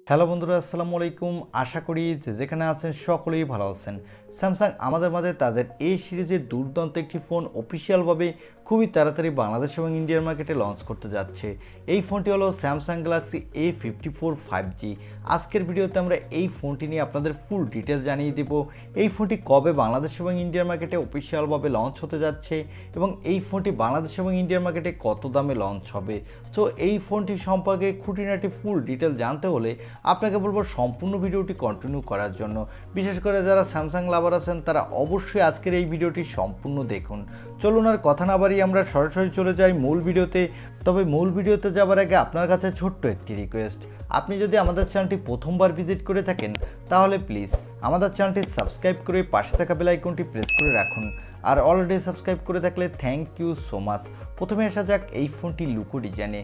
Hello বন্ধুরা, আসসালামু আলাইকুম। আশা করি যেখানে আছেন সকলেই ভালো আছেন। স্যামসাং আমাদের মাঝে তাদের এই সিরিজের দুর্দান্ত একটি ফোন অফিসিয়ালভাবে খুবই তাড়াতাড়ি বাংলাদেশ এবং ইন্ডিয়ার মার্কেটে লঞ্চ করতে যাচ্ছে। এই ফোনটি হলো স্যামসাং গ্যালাক্সি A54 5G। আজকের ভিডিওতে আমরা এই ফোনটি নিয়ে আপনাদের ফুল ডিটেল জানিয়ে দেব। এই ফোনটি কবে বাংলাদেশ এবং ইন্ডিয়ার মার্কেটে অফিসিয়ালভাবে লঞ্চ হতে যাচ্ছে এবং এই ফোনটি বাংলাদেশ এবং ইন্ডিয়ার মার্কেটে কত দামে লঞ্চ হবে। সো এই ফোনটি সম্পর্কে খুঁটিনাটি ফুল ডিটেল জানতে হলে আপনাকে বলবো সম্পূর্ণ ভিডিওটি কন্টিনিউ করার জন্য। বিশেষ করে যারা স্যামসাং লাভার আছেন তারা অবশ্যই আজকের এই ভিডিওটি সম্পূর্ণ দেখুন। চলুন আর কথা না বাড়িয়ে আমরা সরাসরি চলে যাই মূল ভিডিওতে। তবে মূল ভিডিওতে যাবার আগে আপনার কাছে ছোট্ট একটি রিকোয়েস্ট, আপনি যদি আমাদের চ্যানেলটি প্রথমবার ভিজিট করে থাকেন তাহলে প্লিজ আমাদের চ্যানেলটি সাবস্ক্রাইব করে পাশে থাকা বেল আইকনটি প্রেস করে রাখুন। আর অলরেডি সাবস্ক্রাইব করে থাকলে থ্যাংক ইউ সো মাচ। প্রথমে আসা যাক এই ফোনটি লুকো ডিজাইনে।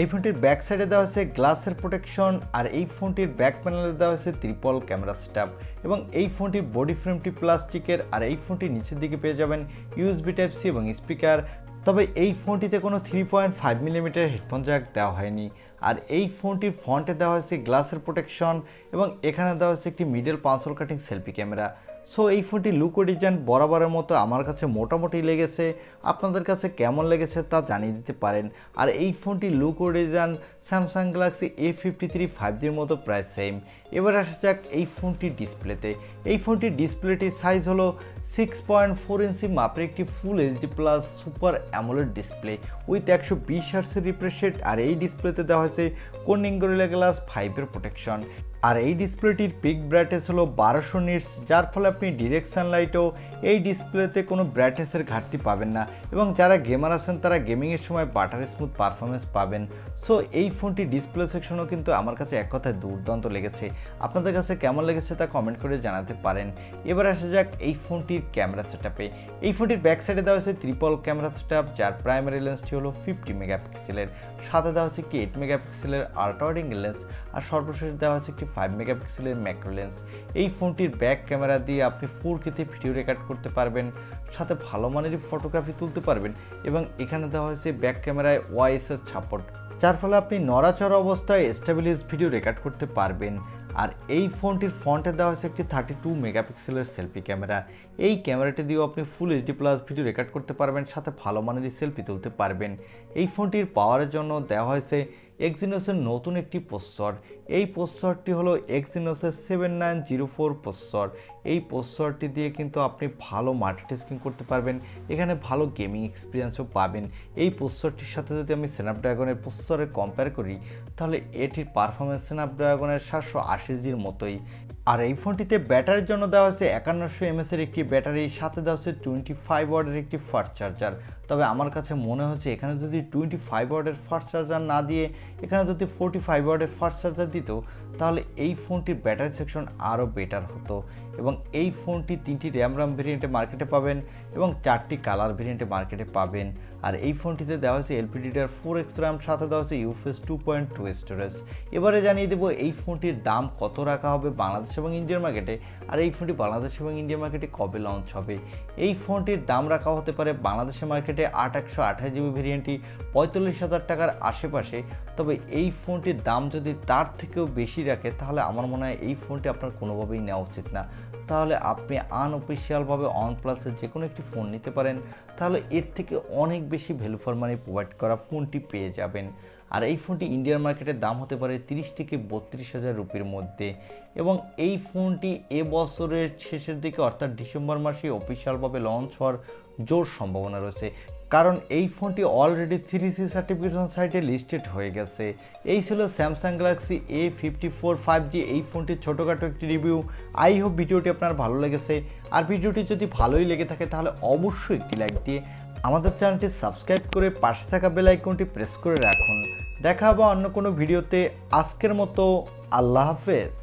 এই ফোনটির ব্যাক সাইডে দেওয়া হয়েছে গ্লাসের প্রোটেকশন, আর এই ফোনটির ব্যাক প্যানেলে দেওয়া হয়েছে ট্রিপল ক্যামেরা সেটআপ এবং এই ফোনটির বডি ফ্রেমটি প্লাস্টিকের। আর এই ফোনটির নিচের দিকে পেয়ে যাবেন USB Type-C এবং স্পিকার। তবে এই ফোনটিতে কোনো 3.5 মিলিমিটার হেডফোন জ্যাক দেওয়া হয়নি। আর এই ফোনটির ফ্রন্টে দেওয়া হয়েছে গ্লাসের প্রোটেকশন এবং এখানে দেওয়া হয়েছে একটি middle punch hole cutting selfie camera. So এই ফোনটি লুক ও ডিজাইন বরাবরের মতো আমার কাছে মোটামুটি লেগেছে। আপনাদের কাছে কেমন লেগেছে তা জানিয়ে দিতে পারেন। আর এই ফোনটি লুক ও ডিজাইন স্যামসাং গ্যালাক্সি A53 5Gর মতো প্রায় সেম। এবার আসা যাক এই ফোনটির ডিসপ্লেতে। এই ফোনটির ডিসপ্লেটির সাইজ হলো 6.4 ইঞ্চি মাপের একটি full HD plus super AMOLED display with 120 হার্টজের রিফ্রেশ রেট। আর এই ডিসপ্লেতে দেওয়া হয়েছে কর্নিং গরিলা গ্লাস 5-এর প্রোটেকশন। আর এই ডিসপ্লেটির পিক ব্রাইটনেস হলো 1200 নিটস, যার ফলে আপনি ডিরেক্ট সানলাইটও এই ডিসপ্লেতে কোনো ব্রাইটনেসের ঘাটতি পাবেন না এবং যারা গেমার আছেন তারা গেমিংয়ের সময় বাটার স্মুথ পারফরমেন্স পাবেন। সো এই ফোনটি ডিসপ্লে সেকশনও কিন্তু আমার কাছে এক কথায় দুর্দান্ত লেগেছে। আপনাদের কাছে কেমন লেগেছে তা কমেন্ট করে জানাতে পারেন। এবার আসা যাক এই ফোনটির ক্যামেরা সেটআপে। এই ফোনটির ব্যাক সাইডে দেওয়া হয়েছে ট্রিপল ক্যামেরা সেটআপ, যার প্রাইমারি লেন্সটি হলো 50 মেগাপিক্সেলের, সাথে দেওয়া হয়েছে একটি 8 মেগাপিক্সেলের আল্ট্রা ওয়াইড অ্যাঙ্গেল লেন্স, আর সর্বশেষ দেওয়া হয়েছে একটি 5 মেগাপিক্সেলের ম্যাক্রো লেন্স। এই ফোনটির ব্যাক ক্যামেরা দিয়ে আপনি 4K-তে ভিডিও রেকর্ড করতে পারবেন, সাথে ভালো মানের ফটোগ্রাফি তুলতে পারবেন এবং এখানে দেওয়া হয়েছে ব্যাক ক্যামেরায় OIS-এর সাপোর্ট, যার ফলে আপনি নড়াচড়া অবস্থায় স্টেবিলাইজ ভিডিও রেকর্ড করতে পারবেন। আর এই ফোনটির ফ্রন্টে দেওয়া হয়েছে একটি 32 মেগাপিক্সেলের সেলফি ক্যামেরা। এই ক্যামেরাটি দিয়েও আপনি ফুল HD প্লাস ভিডিও রেকর্ড করতে পারবেন, সাথে ভালো মানের সেলফি তুলতে পারবেন। এই ফোনটির পাওয়ারের জন্য দেওয়া হয়েছে এক্সিনোসের নতুন একটি প্রসেসর। এই প্রসেসরটি হলো এক্সিনোসের 7904 প্রসেসর। এই প্রসেসরটি দিয়ে কিন্তু আপনি ভালো মাল্টিটাস্কিং করতে পারবেন, এখানে ভালো গেমিং এক্সপিরিয়েন্সও পাবেন। এই প্রসেসরটির সাথে যদি আমি স্ন্যাপড্রাগনের প্রসেসরে কম্পেয়ার করি তাহলে এটির পারফরমেন্স স্ন্যাপড্রাগনের 780Gর মতোই। আর এই ফোনটিতে ব্যাটারির জন্য দেওয়া হয়েছে 5100 mAh-এর একটি ব্যাটারি, সাথে দেওয়া হয়েছে 25 ওয়াটের একটি ফাস্ট চার্জার। তবে আমার কাছে মনে হচ্ছে এখানে যদি 25 ওয়াটের ফাস্ট চার্জার না দিয়ে এখানে যদি 45 ওয়াটের ফাস্ট চার্জার দিত তাহলে এই ফোনটির ব্যাটারি সেকশন আরও বেটার হতো। এবং এই ফোনটি 3টি র্যাম ভেরিয়েন্টে মার্কেটে পাবেন এবং 4টি কালার ভেরিয়েন্টে মার্কেটে পাবেন। আর এই ফোনটিতে দেওয়া হয়েছে LPDDR4X র্যাম, সাথে দেওয়া হয়েছে UFS 2.2 স্টোরেজ। এবারে জানিয়ে দেবো এই ফোনটির দাম কত রাখা হবে বাংলাদেশ এবং ইন্ডিয়ার মার্কেটে, আর এই ফোনটি বাংলাদেশ এবং ইন্ডিয়ার মার্কেটে কবে লঞ্চ হবে। এই ফোনটির দাম রাখা হতে পারে বাংলাদেশের মার্কেটে 128GB ভেরিয়েন্টটি 45,000 টাকার আশেপাশে। তবে এই ফোনটির দাম যদি তার থেকেও বেশি রাখে তাহলে আমার মনে হয় এই ফোনটি আপনার কোনোভাবেই নেওয়া উচিত না। তাহলে আপনি আনঅফিসিয়ালভাবে OnePlus-এর যে কোনো একটি ফোন নিতে পারেন, তাহলে এর থেকে অনেক বেশি ভ্যালু ফর মানি প্রোভাইড করা ফোনটি পেয়ে যাবেন। আর এই ফোনটি ইন্ডিয়ার মার্কেটের দাম হতে পারে 30 থেকে 32,000 রুপির মধ্যে। এবং এই ফোনটি এবছরের শেষের দিকে অর্থাৎ ডিসেম্বর মাসে অফিসিয়ালভাবে লঞ্চ হওয়ার জোর সম্ভাবনা রয়েছে, কারণ এই ফোনটি অলরেডি 3C সার্টিফিকেশন সাইটে লিস্টেড হয়ে গেছে। এই ছিল স্যামসাং গ্যালাক্সি A54 5G। এই ফোনটির ছোটোখাটো একটি রিভিউ। আই হোপ ভিডিওটি আপনার ভালো লেগেছে। আর ভিডিওটি যদি ভালোই লেগে থাকে তাহলে অবশ্যই একটি লাইক দিয়ে আমাদের চ্যানেলটি সাবস্ক্রাইব করে পাশে থাকা বেল আইকনটি প্রেস করে রাখুন। দেখা হবে অন্য কোনো ভিডিওতে। আজকের মতো আল্লাহ হাফেজ।